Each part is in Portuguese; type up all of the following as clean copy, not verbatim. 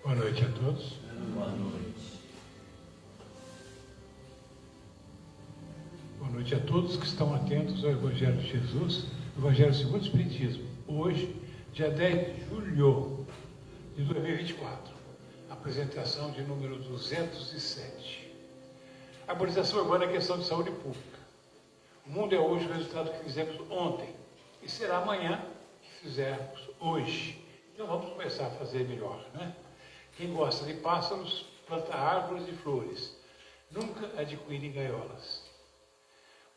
Boa noite a todos. Boa noite. Boa noite a todos que estão atentos ao Evangelho de Jesus, Evangelho segundo o Espiritismo. Hoje, dia 10 de julho de 2024, apresentação de número 207. Arborização urbana é questão de saúde pública. O mundo é hoje o resultado que fizemos ontem e será amanhã que fizermos hoje. Então vamos começar a fazer melhor, né? Quem gosta de pássaros, planta árvores e flores. Nunca adquire gaiolas.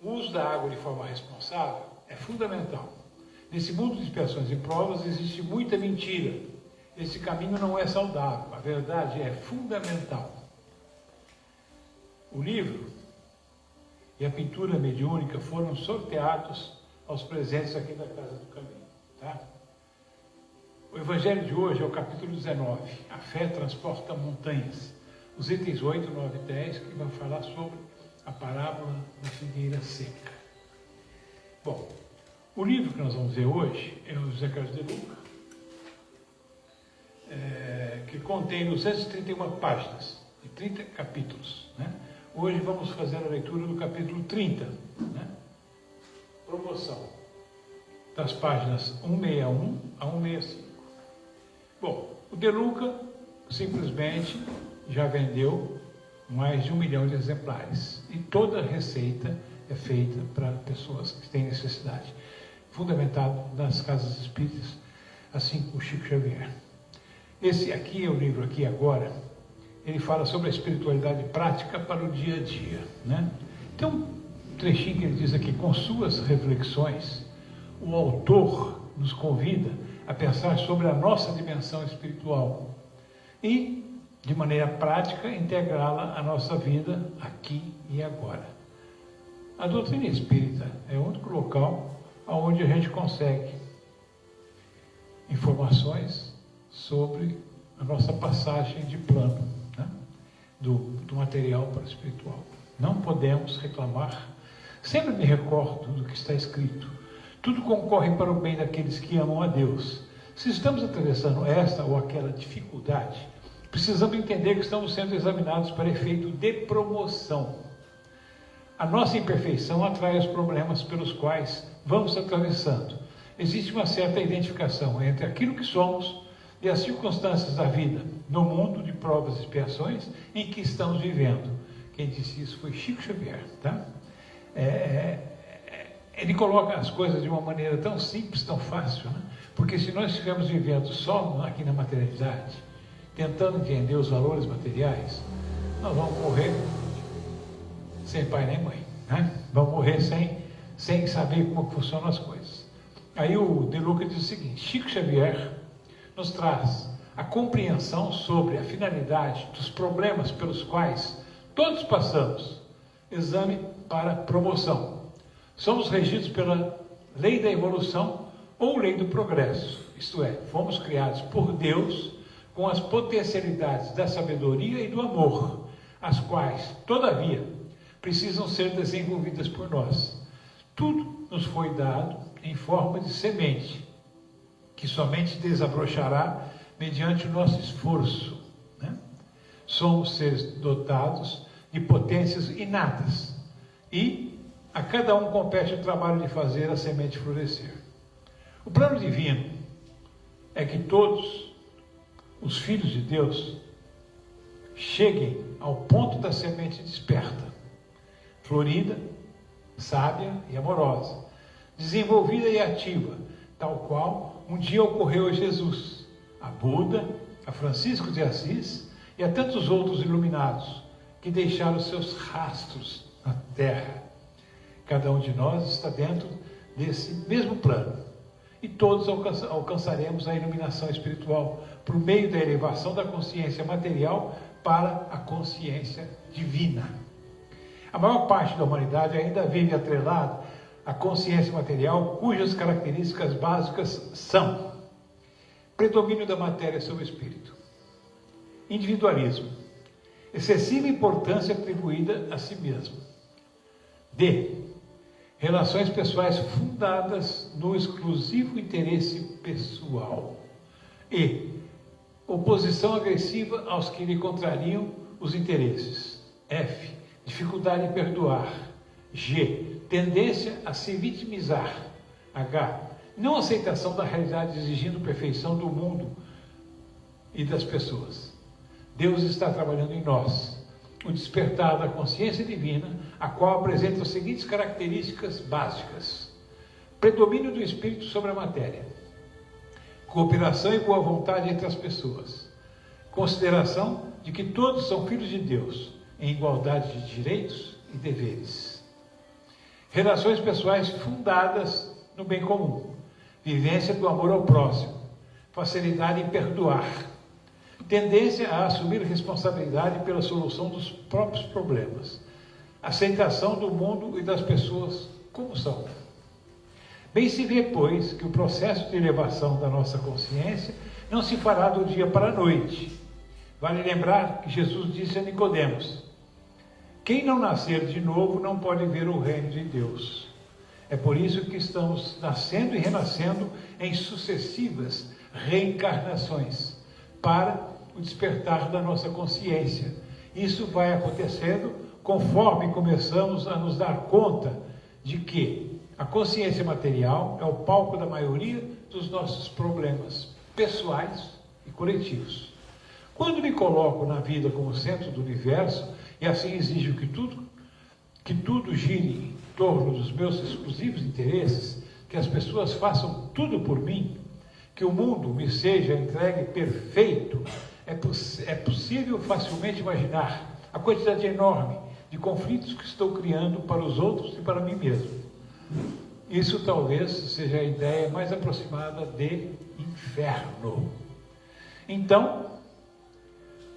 O uso da água de forma responsável é fundamental. Nesse mundo de expiações e provas existe muita mentira. Esse caminho não é saudável. A verdade é fundamental. O livro e a pintura mediúnica foram sorteados aos presentes aqui da Casa do Caminho, tá? O Evangelho de hoje é o capítulo 19, a fé transporta montanhas. Os itens 8, 9 e 10, que vão falar sobre a parábola da figueira seca. Bom, o livro que nós vamos ver hoje é o José Carlos de Luca, que contém 231 páginas e 30 capítulos, né? Hoje vamos fazer a leitura do capítulo 30, né? Promoção, das páginas 161 a 165. Bom, o De Luca simplesmente já vendeu mais de 1 milhão de exemplares e toda a receita é feita para pessoas que têm necessidade, fundamentado nas casas espíritas, assim como o Chico Xavier. Esse aqui é o livro aqui agora, ele fala sobre a espiritualidade prática para o dia a dia, né? Tem um trechinho que ele diz aqui: com suas reflexões, o autor nos convida a pensar sobre a nossa dimensão espiritual e, de maneira prática, integrá-la à nossa vida aqui e agora. A doutrina espírita é o único local onde a gente consegue informações sobre a nossa passagem de plano, né? do material para o espiritual. Não podemos reclamar. Sempre me recordo do que está escrito: tudo concorre para o bem daqueles que amam a Deus. Se estamos atravessando esta ou aquela dificuldade, precisamos entender que estamos sendo examinados para efeito de promoção. A nossa imperfeição atrai os problemas pelos quais vamos atravessando. Existe uma certa identificação entre aquilo que somos e as circunstâncias da vida, no mundo de provas e expiações em que estamos vivendo. Quem disse isso foi Chico Xavier, tá? Ele coloca as coisas de uma maneira tão simples, tão fácil, né? Porque se nós estivermos vivendo só aqui na materialidade, tentando entender os valores materiais, nós vamos morrer sem pai nem mãe, né? Vamos morrer sem saber como funcionam as coisas. Aí o De Luca diz o seguinte: Chico Xavier nos traz a compreensão sobre a finalidade dos problemas pelos quais todos passamos. Exame para promoção. Somos regidos pela lei da evolução ou lei do progresso, isto é, fomos criados por Deus com as potencialidades da sabedoria e do amor, as quais, todavia, precisam ser desenvolvidas por nós. Tudo nos foi dado em forma de semente, que somente desabrochará mediante o nosso esforço, né? Somos seres dotados de potências inatas e a cada um compete o trabalho de fazer a semente florescer. O plano divino é que todos os filhos de Deus cheguem ao ponto da semente desperta, florida, sábia e amorosa, desenvolvida e ativa, tal qual um dia ocorreu a Jesus, a Buda, a Francisco de Assis e a tantos outros iluminados que deixaram seus rastros na terra. Cada um de nós está dentro desse mesmo plano e todos alcançaremos a iluminação espiritual por meio da elevação da consciência material para a consciência divina. A maior parte da humanidade ainda vive atrelada à consciência material, cujas características básicas são: predomínio da matéria sobre o espírito, individualismo, excessiva importância atribuída a si mesmo, D, relações pessoais fundadas no exclusivo interesse pessoal, e Oposição agressiva aos que lhe contrariam os interesses. F. Dificuldade em perdoar. G. Tendência a se vitimizar. H. Não aceitação da realidade exigindo perfeição do mundo e das pessoas. Deus está trabalhando em nós o despertar da consciência divina, a qual apresenta as seguintes características básicas: predomínio do espírito sobre a matéria, cooperação e boa vontade entre as pessoas, consideração de que todos são filhos de Deus, em igualdade de direitos e deveres, relações pessoais fundadas no bem comum, vivência do amor ao próximo, facilidade em perdoar, tendência a assumir responsabilidade pela solução dos próprios problemas, aceitação do mundo e das pessoas como são. Bem se vê, pois, que o processo de elevação da nossa consciência não se fará do dia para a noite. Vale lembrar que Jesus disse a Nicodemos: quem não nascer de novo não pode ver o reino de Deus. É por isso que estamos nascendo e renascendo em sucessivas reencarnações, para o despertar da nossa consciência. Isso vai acontecendo conforme começamos a nos dar conta de que a consciência material é o palco da maioria dos nossos problemas pessoais e coletivos. Quando me coloco na vida como centro do universo e assim exijo que tudo gire em torno dos meus exclusivos interesses, que as pessoas façam tudo por mim, que o mundo me seja entregue perfeito, é possível facilmente imaginar a quantidade enorme de conflitos que estou criando para os outros e para mim mesmo. Isso talvez seja a ideia mais aproximada de inferno. Então,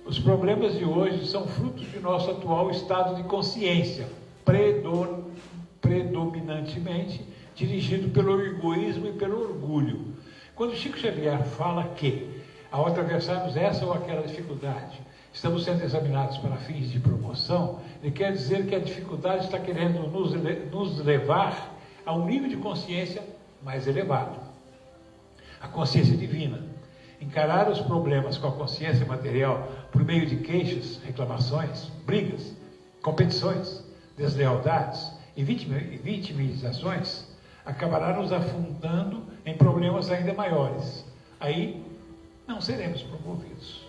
os problemas de hoje são frutos de nosso atual estado de consciência, predominantemente dirigido pelo egoísmo e pelo orgulho. Quando Chico Xavier fala que, ao atravessarmos essa ou aquela dificuldade, estamos sendo examinados para fins de promoção, ele quer dizer que a dificuldade está querendo nos levar a um nível de consciência mais elevado. A consciência divina. Encarar os problemas com a consciência material por meio de queixas, reclamações, brigas, competições, deslealdades e vitimizações acabará nos afundando em problemas ainda maiores. Aí não seremos promovidos.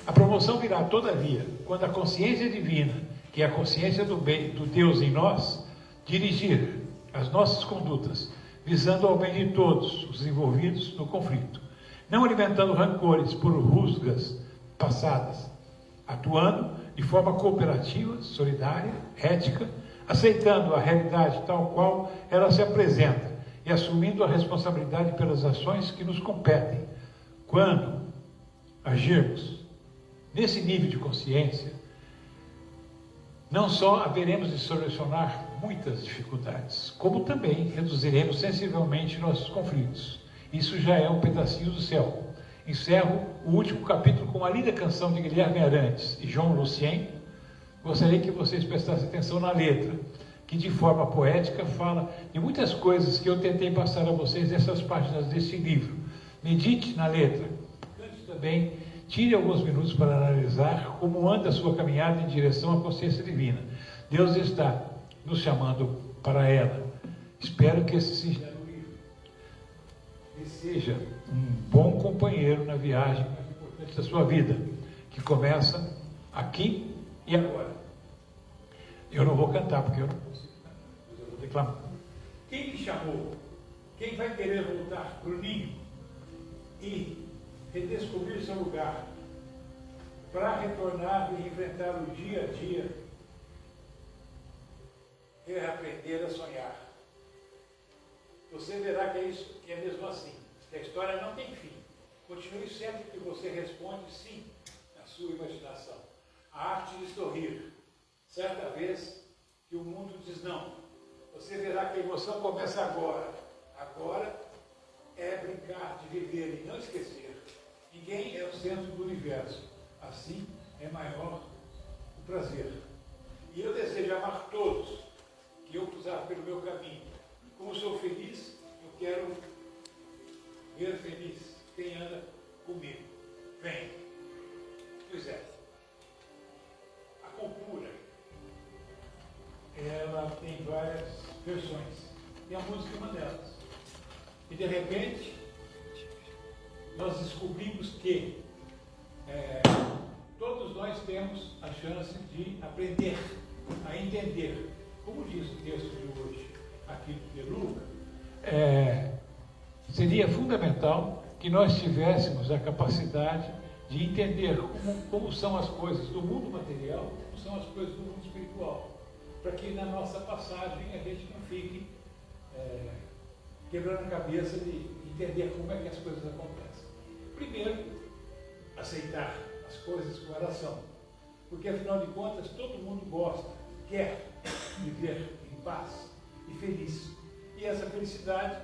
A promoção virá, todavia, quando a consciência divina, que é a consciência do bem, do Deus em nós, dirigir as nossas condutas, visando ao bem de todos os envolvidos no conflito, não alimentando rancores por rusgas passadas, atuando de forma cooperativa, solidária, ética, aceitando a realidade tal qual ela se apresenta e assumindo a responsabilidade pelas ações que nos competem. Quando agirmos nesse nível de consciência, não só haveremos de solucionar muitas dificuldades, como também reduziremos sensivelmente nossos conflitos. Isso já é um pedacinho do céu. Encerro o último capítulo com uma linda canção de Guilherme Arantes e João Lucien. Gostaria que vocês prestassem atenção na letra, que de forma poética fala de muitas coisas que eu tentei passar a vocês nessas páginas desse livro. Medite na letra. Cante também, tire alguns minutos para analisar como anda a sua caminhada em direção à consciência divina. Deus está nos chamando para ela. Espero que esse seja um bom companheiro na viagem mais importante da sua vida, que começa aqui e agora. Eu não vou cantar, porque eu não consigo cantar, mas eu vou declamar. Quem me chamou? Quem vai querer voltar para o ninho e redescobrir seu lugar, para retornar e enfrentar o dia a dia, reaprender a sonhar? Você verá que é isso, que é mesmo assim, que a história não tem fim. Continue sempre que você responde sim na sua imaginação. A arte de sorrir. Certa vez que o mundo diz não, você verá que a emoção começa agora. Agora é brincar de viver e não esquecer. Ninguém é o centro do universo. Assim é maior o prazer. E eu desejo amar todos que eu cruzar pelo meu caminho. Como sou feliz, eu quero ver feliz quem anda comigo. Bem, pois é, a cultura, ela tem várias versões, e a música é uma delas. E de repente, nós descobrimos que todos nós temos a chance de aprender a entender. Como diz o texto de hoje, aqui de Lucas, seria fundamental que nós tivéssemos a capacidade de entender como são as coisas do mundo material, como são as coisas do mundo espiritual, para que na nossa passagem a gente não fique quebrando a cabeça de entender como é que as coisas acontecem. Primeiro, aceitar as coisas como elas são, porque afinal de contas todo mundo gosta, quer viver em paz e feliz, e essa felicidade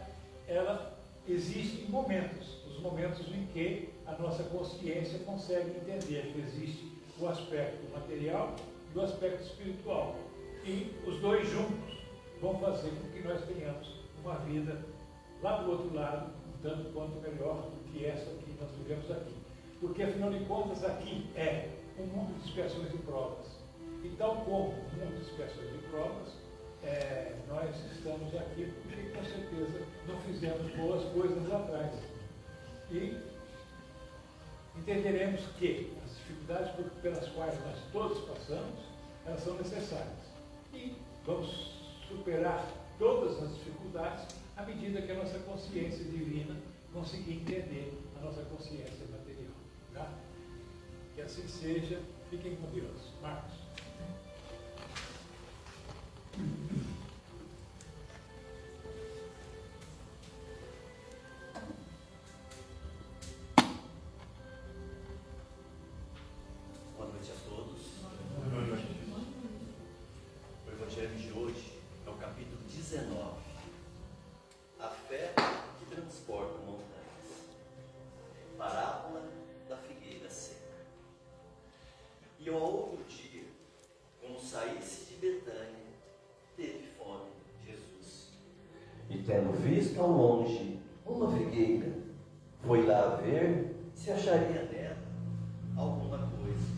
ela existe em momentos, os momentos em que a nossa consciência consegue entender que existe o aspecto material e o aspecto espiritual, e os dois juntos vão fazer com que nós tenhamos uma vida lá do outro lado, um tanto quanto melhor do que essa que nós vivemos aqui. Porque, afinal de contas, aqui é um mundo de expiações e provas. E tal como um mundo de expiações e provas, nós estamos aqui porque, com certeza, não fizemos boas coisas lá atrás. E entenderemos que as dificuldades pelas quais nós todos passamos, elas são necessárias. E vamos superar todas as dificuldades à medida que a nossa consciência divina conseguir entender a nossa consciência material. Tá? Que assim seja. Fiquem com Deus. Marcos. Boa noite a todos. Boa noite. O Evangelho de hoje é o capítulo 19. A fé que transporta montanhas. Parábola da figueira seca. E ao outro dia, como saísse de Betânia, teve fome Jesus. E tendo visto ao longe uma figueira, foi lá ver se acharia nela alguma coisa.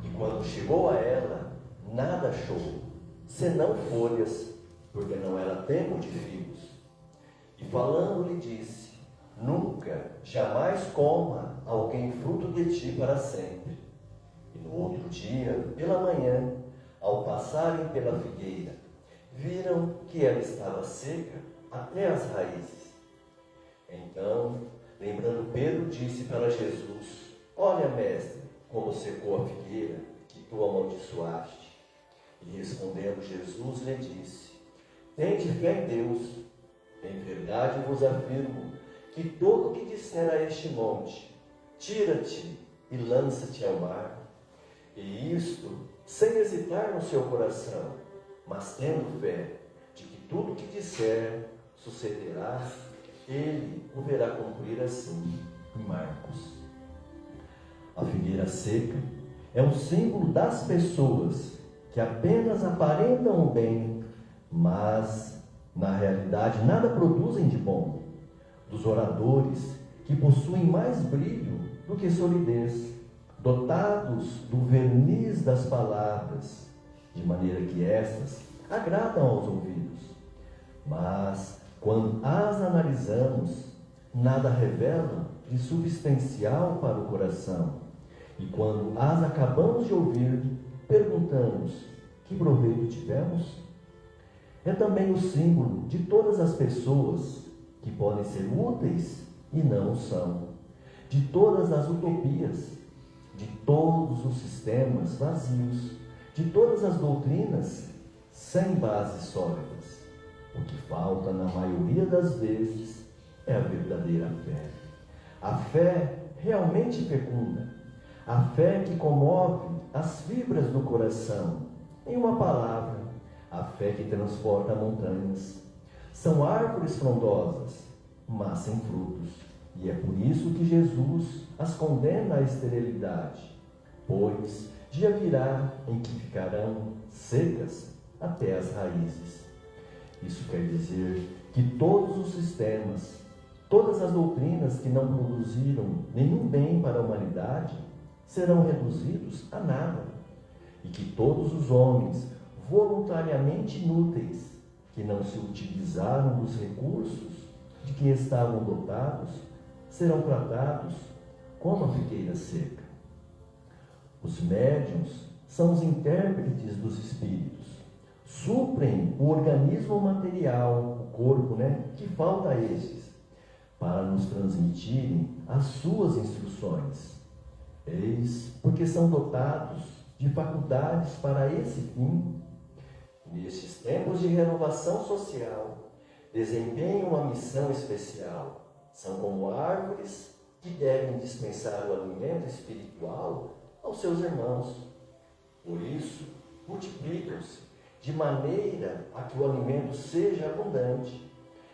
E quando chegou a ela, nada achou, senão folhas, porque não era tempo de figos. E falando lhe disse: nunca, jamais coma alguém fruto de ti para sempre. E no outro dia, pela manhã, ao passarem pela figueira, viram que ela estava seca até as raízes. Então, lembrando Pedro, disse para Jesus: olha, mestre, como secou a figueira que tu amaldiçoaste. E respondendo Jesus lhe disse: tende fé em Deus. Em verdade vos afirmo que todo o que disser a este monte, tira-te e lança-te ao mar, e isto sem hesitar no seu coração, mas tendo fé de que tudo o que disser sucederá, ele o verá cumprir assim. Em Marcos. A figueira seca é um símbolo das pessoas que apenas aparentam o bem, mas na realidade nada produzem de bom. Dos oradores que possuem mais brilho do que solidez, dotados do verniz das palavras, de maneira que estas agradam aos ouvidos. Mas, quando as analisamos, nada revelam de substancial para o coração. E quando as acabamos de ouvir, perguntamos: que proveito tivemos? É também o símbolo de todas as pessoas que podem ser úteis e não são, de todas as utopias, de todos os sistemas vazios, de todas as doutrinas sem bases sólidas. O que falta na maioria das vezes é a verdadeira fé. A fé realmente fecunda, a fé que comove as fibras do coração. Em uma palavra, a fé que transporta montanhas. São árvores frondosas, mas sem frutos. E é por isso que Jesus as condena à esterilidade, pois dia virá em que ficarão secas até as raízes. Isso quer dizer que todos os sistemas, Todas as doutrinas que não produziram nenhum bem para a humanidade serão reduzidos a nada, e que todos os homens voluntariamente inúteis, que não se utilizaram dos recursos de que estavam dotados, serão tratados como a figueira seca. Os médiuns são os intérpretes dos espíritos, suprem o organismo material, o corpo, que falta a estes, para nos transmitirem as suas instruções. Eis porque são dotados de faculdades para esse fim. Nestes tempos de renovação social, desempenham uma missão especial. São como árvores que devem dispensar o alimento espiritual aos seus irmãos. Por isso, multiplicam-se, de maneira a que o alimento seja abundante.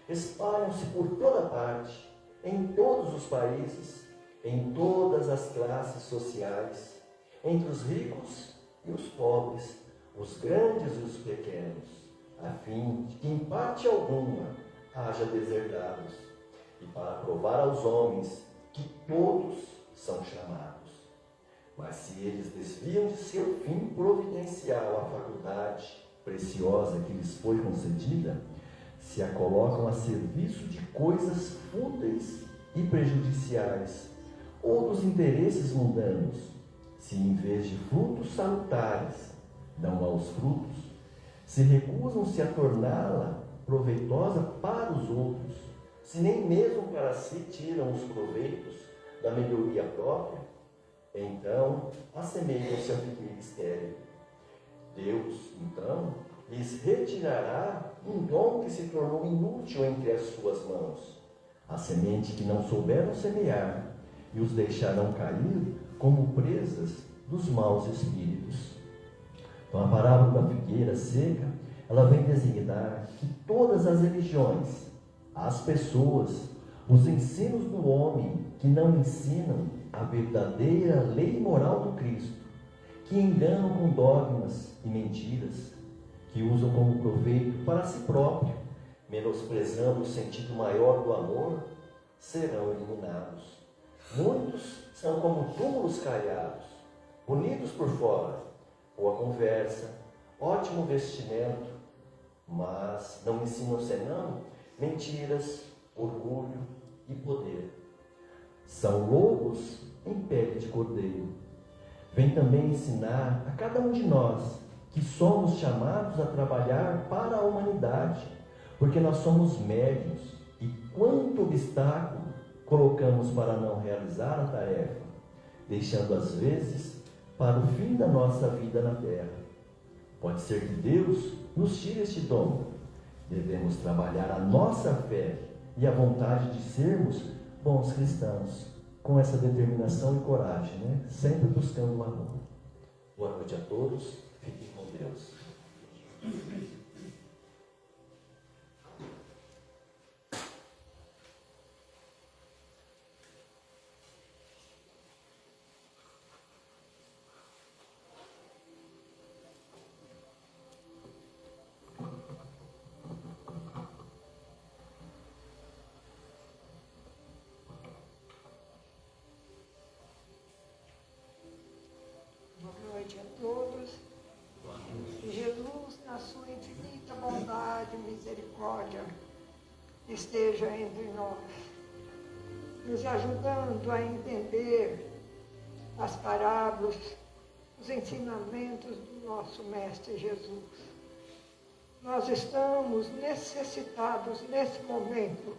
Espalham-se por toda parte, em todos os países, em todas as classes sociais, entre os ricos e os pobres, os grandes e os pequenos, a fim de que em parte alguma haja deserdados, e para provar aos homens que todos são chamados. Mas se eles desviam de seu fim providencial a faculdade preciosa que lhes foi concedida, se a colocam a serviço de coisas fúteis e prejudiciais, ou dos interesses mundanos, se em vez de frutos salutares dão aos frutos, se recusam-se a torná-la proveitosa para os outros, se nem mesmo para si tiram os proveitos da melhoria própria, então assemelham-se a figueira estéril. Deus, então, lhes retirará um dom que se tornou inútil entre as suas mãos, a semente que não souberam semear, e os deixarão cair como presas dos maus espíritos. Então a parábola da figueira seca, ela vem designar que todas as religiões, as pessoas, os ensinos do homem que não ensinam a verdadeira lei moral do Cristo, que enganam com dogmas e mentiras, que usam como proveito para si próprio, menosprezando o sentido maior do amor, serão eliminados. Muitos são como túmulos caiados, bonitos por fora, boa conversa, ótimo vestimento, mas não ensinam senão mentiras, orgulho e poder. São lobos em pele de cordeiro. Vem também ensinar a cada um de nós que somos chamados a trabalhar para a humanidade, porque nós somos médiuns, e quanto obstáculo colocamos para não realizar a tarefa, deixando às vezes para o fim da nossa vida na terra. Pode ser que Deus nos tire este dom. Devemos trabalhar a nossa fé e a vontade de sermos bons cristãos, com essa determinação e coragem, sempre buscando o amor. Boa noite a todos, fiquem com Deus. Boa noite a todos. Que Jesus, na sua infinita bondade e misericórdia, esteja entre nós, nos ajudando a entender as parábolas, os ensinamentos do nosso Mestre Jesus. Nós estamos necessitados, nesse momento,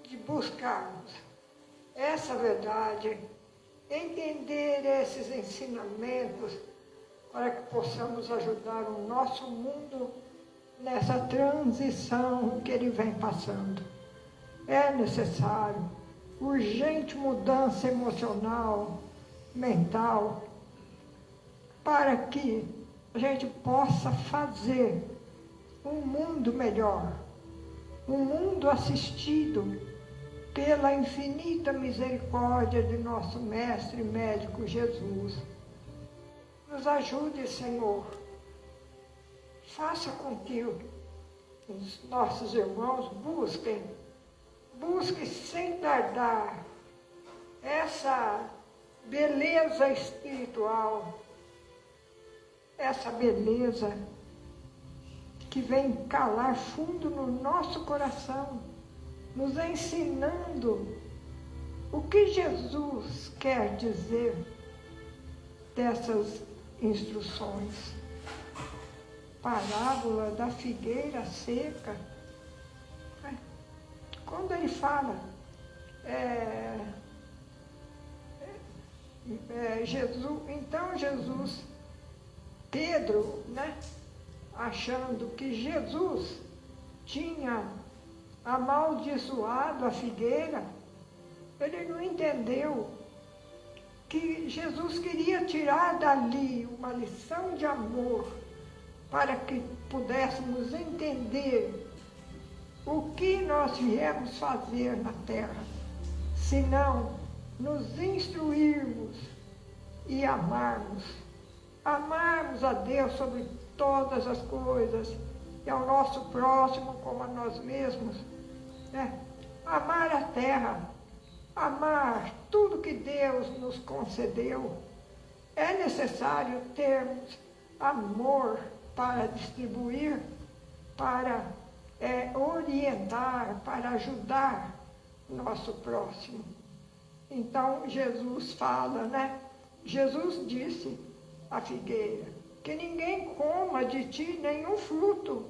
de buscarmos essa verdade, entender esses ensinamentos, para que possamos ajudar o nosso mundo nessa transição que ele vem passando. É necessário urgente mudança emocional, mental, para que a gente possa fazer um mundo melhor, um mundo assistido pela infinita misericórdia de nosso Mestre e Médico Jesus. Nos ajude, Senhor. Faça com que os nossos irmãos busquem busque sem tardar essa beleza espiritual, essa beleza que vem calar fundo no nosso coração, nos ensinando o que Jesus quer dizer dessas instruções. Parábola da figueira seca. Quando ele fala, Jesus, Pedro, né, achando que Jesus tinha amaldiçoado a figueira, ele não entendeu que Jesus queria tirar dali uma lição de amor para que pudéssemos entender o que nós viemos fazer na terra, senão nos instruirmos e amarmos a Deus sobre todas as coisas e ao nosso próximo como a nós mesmos, né? Amar a terra, amar tudo que Deus nos concedeu. É necessário termos amor para distribuir, para orientar, para ajudar nosso próximo. Então Jesus fala, né? Jesus disse à figueira que ninguém coma de ti nenhum fruto,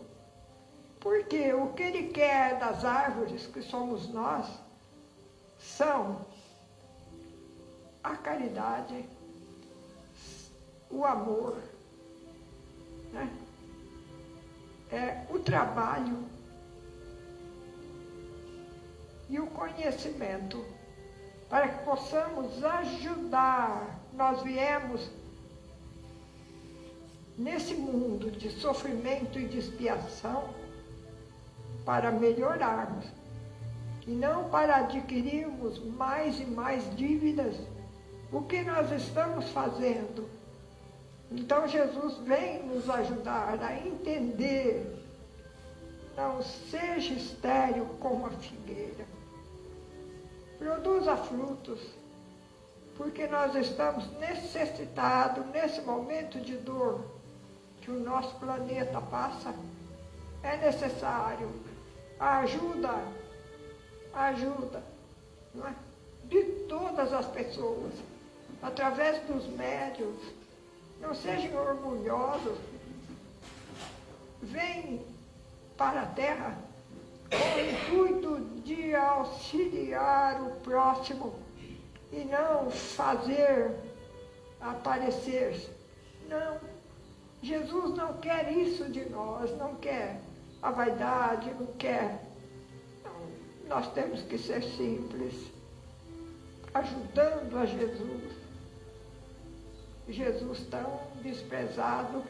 porque o que ele quer das árvores, que somos nós, são a caridade, o amor, né? O trabalho e o conhecimento, para que possamos ajudar. Nós viemos nesse mundo de sofrimento e de expiação para melhorarmos, e não para adquirirmos mais e mais dívidas. O que nós estamos fazendo? Então Jesus vem nos ajudar a entender. Não seja estéril como a figueira. Produza frutos, porque nós estamos necessitados, nesse momento de dor que o nosso planeta passa, é necessário a ajuda, não é? De todas as pessoas, através dos médios. Não sejam orgulhosos. Vem para a Terra com o intuito de auxiliar o próximo e não fazer aparecer. Não. Jesus não quer isso de nós, não quer a vaidade, não quer. Não. Nós temos que ser simples, ajudando a Jesus. Jesus tão desprezado.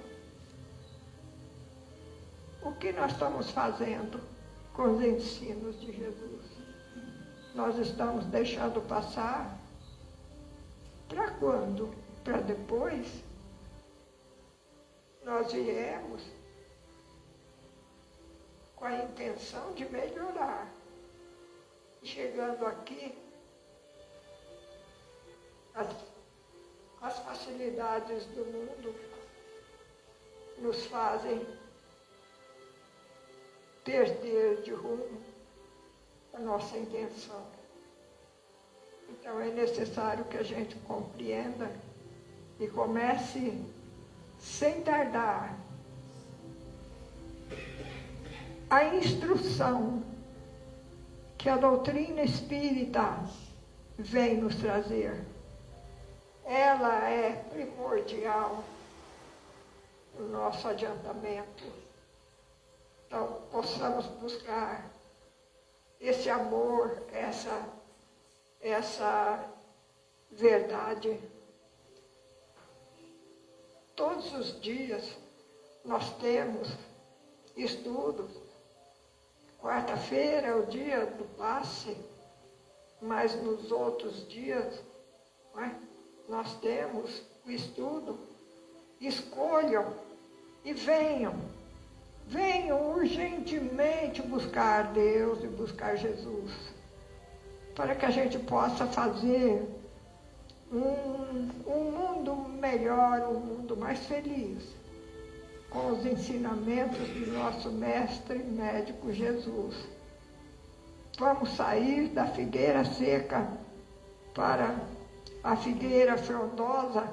O que nós estamos fazendo com os ensinos de Jesus? Nós estamos deixando passar? Para quando? Para depois? Nós viemos com a intenção de melhorar. Chegando aqui, as facilidades do mundo nos fazem perder de rumo a nossa intenção. Então é necessário que a gente compreenda e comece sem tardar a instrução que a doutrina espírita vem nos trazer. Ela é primordial no nosso adiantamento. Então, possamos buscar esse amor, essa verdade. Todos os dias nós temos estudos. Quarta-feira é o dia do passe, mas nos outros dias, não é? Nós temos o estudo. Escolham e venham urgentemente buscar Deus e buscar Jesus. para que a gente possa fazer um mundo melhor, um mundo mais feliz, com os ensinamentos do nosso mestre e médico Jesus. Vamos sair da figueira seca para a figueira frondosa,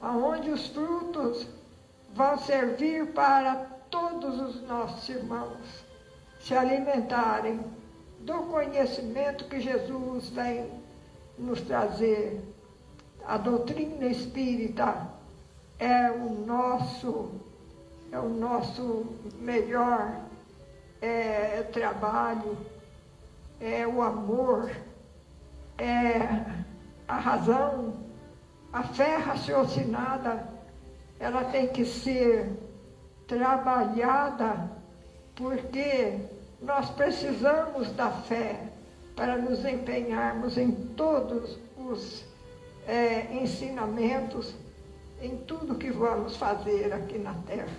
aonde os frutos vão servir para todos os nossos irmãos se alimentarem do conhecimento que Jesus vem nos trazer. A doutrina espírita é o nosso melhor trabalho, é o amor, é a razão, a fé raciocinada. Ela tem que ser trabalhada, porque nós precisamos da fé para nos empenharmos em todos os ensinamentos, em tudo que vamos fazer aqui na Terra.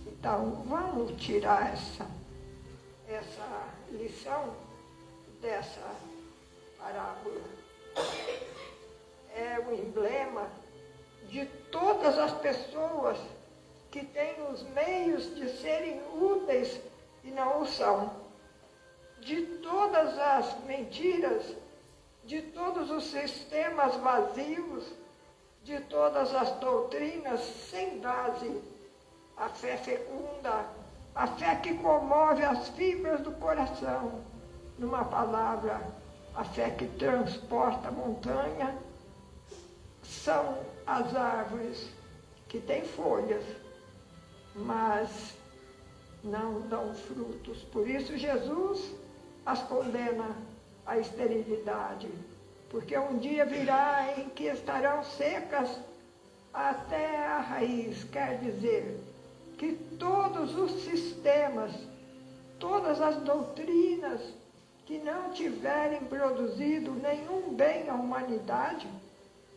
Então, vamos tirar essa lição dessa parábola. É o emblema de todas as pessoas que têm os meios de serem úteis e não o são, de todas as mentiras, de todos os sistemas vazios, de todas as doutrinas sem base, a fé fecunda, a fé que comove as fibras do coração, numa palavra, a fé que transporta a montanha, são as árvores que têm folhas, mas não dão frutos. Por isso Jesus as condena à esterilidade, porque um dia virá em que estarão secas até a raiz. Quer dizer que todos os sistemas, todas as doutrinas que não tiverem produzido nenhum bem à humanidade,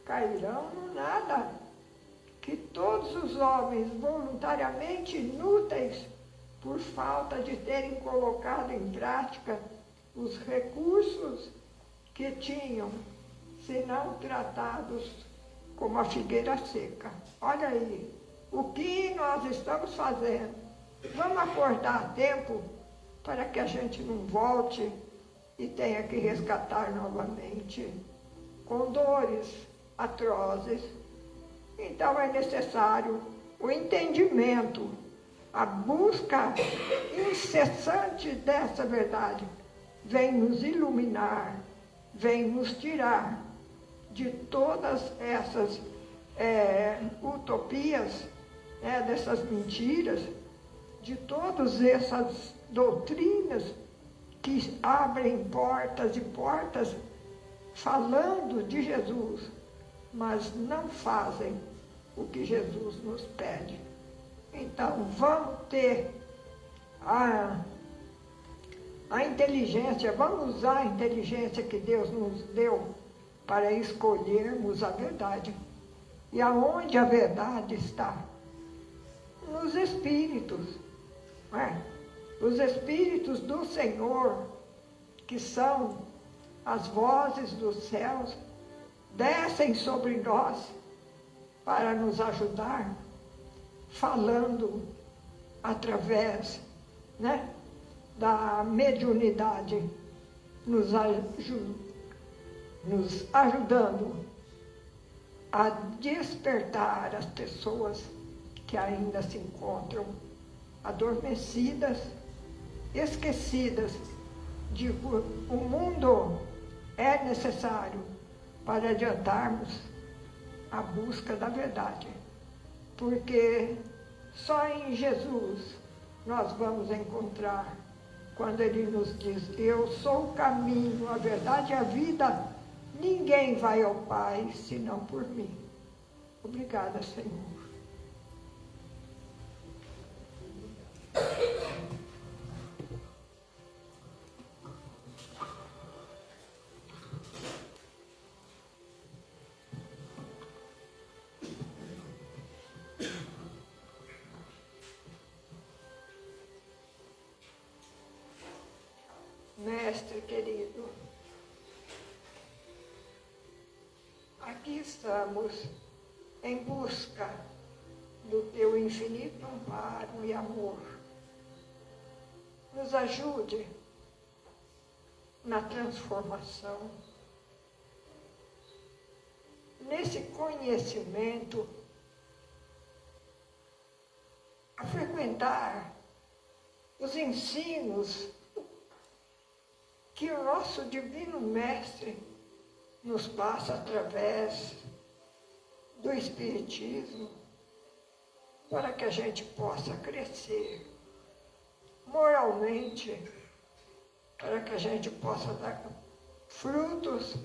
cairão no nada. Que todos os homens voluntariamente inúteis, por falta de terem colocado em prática os recursos que tinham, se não tratados como a figueira seca. Olha aí, o que nós estamos fazendo? Vamos acordar a tempo para que a gente não volte e tenha que resgatar novamente com dores atrozes. Então é necessário o entendimento, a busca incessante dessa verdade. Vem nos iluminar, vem nos tirar de todas essas utopias, dessas mentiras, de todas essas doutrinas que abrem portas e portas falando de Jesus, mas não fazem o que Jesus nos pede. Então, vamos ter a inteligência, vamos usar a inteligência que Deus nos deu para escolhermos a verdade. E aonde a verdade está? Nos Espíritos. Não é? Os Espíritos do Senhor, que são as vozes dos céus, descem sobre nós para nos ajudar, falando através, da mediunidade, nos ajudando a despertar as pessoas que ainda se encontram adormecidas, esquecidas de que o mundo é necessário para adiantarmos a busca da verdade, porque só em Jesus nós vamos encontrar, quando Ele nos diz: eu sou o caminho, a verdade e a vida, ninguém vai ao Pai senão por mim. Obrigada, Senhor. Mestre querido, aqui estamos em busca do teu infinito amparo e amor. Nos ajude na transformação, nesse conhecimento, a frequentar os ensinos que o nosso Divino Mestre nos passa através do Espiritismo, para que a gente possa crescer moralmente, para que a gente possa dar frutos,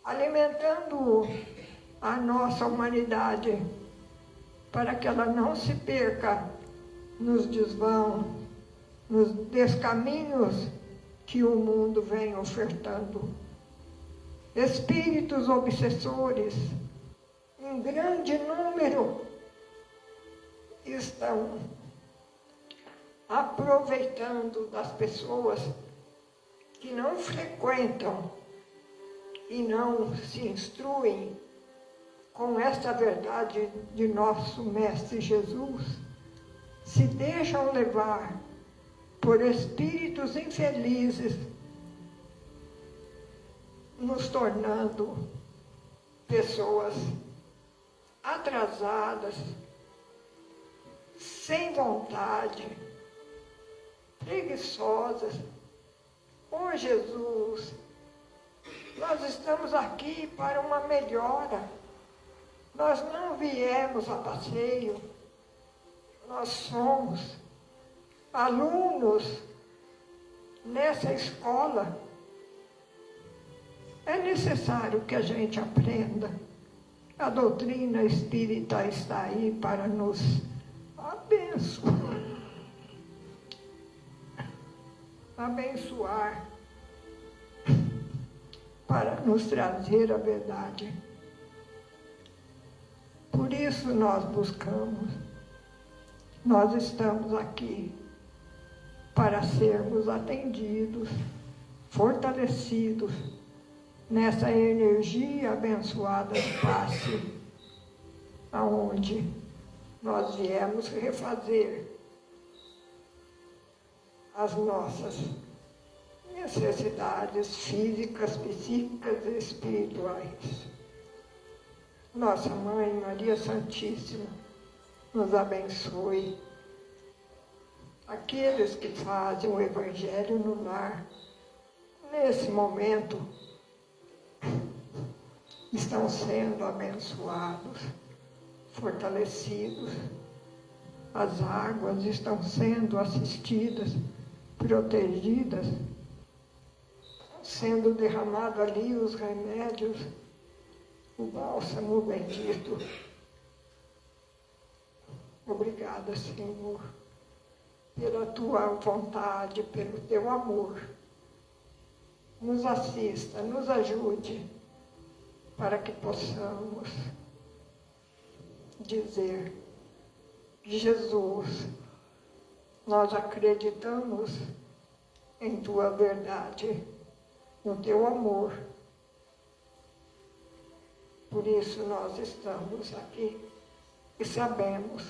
alimentando a nossa humanidade, para que ela não se perca nos desvão, nos descaminhos que o mundo vem ofertando. Espíritos obsessores, em grande número, estão aproveitando das pessoas que não frequentam e não se instruem com esta verdade de nosso Mestre Jesus, se deixam levar por espíritos infelizes, nos tornando pessoas atrasadas, sem vontade, preguiçosas. Oh Jesus, nós estamos aqui para uma melhora. Nós não viemos a passeio. Nós somos alunos nessa escola. É necessário que a gente aprenda. A doutrina espírita está aí para nos abençoar, para nos trazer a verdade. Por isso nós buscamos, nós estamos aqui para sermos atendidos, fortalecidos nessa energia abençoada de passe, aonde nós viemos refazer as nossas necessidades físicas, psíquicas e espirituais. Nossa Mãe Maria Santíssima nos abençoe. Aqueles que fazem o Evangelho no lar, nesse momento, estão sendo abençoados, fortalecidos. As águas estão sendo assistidas, protegidas, sendo derramado ali os remédios, o bálsamo bendito. Obrigada, Senhor, pela tua vontade, pelo teu amor. Nos assista, nos ajude, para que possamos dizer: Jesus, nós acreditamos em tua verdade, no teu amor. Por isso nós estamos aqui e sabemos,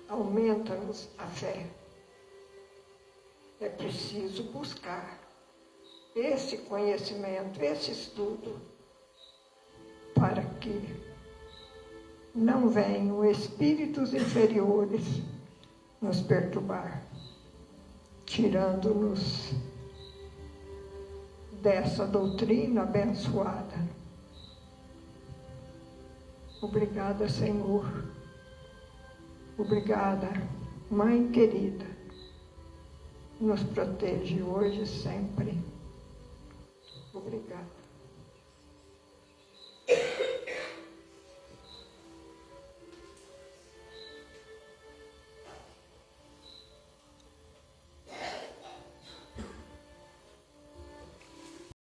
aumenta-nos a fé. É preciso buscar esse conhecimento, esse estudo, para que não venham espíritos inferiores nos perturbar, tirando-nos dessa doutrina abençoada. Obrigada, Senhor. Obrigada, Mãe querida. Nos protege hoje e sempre. Obrigada.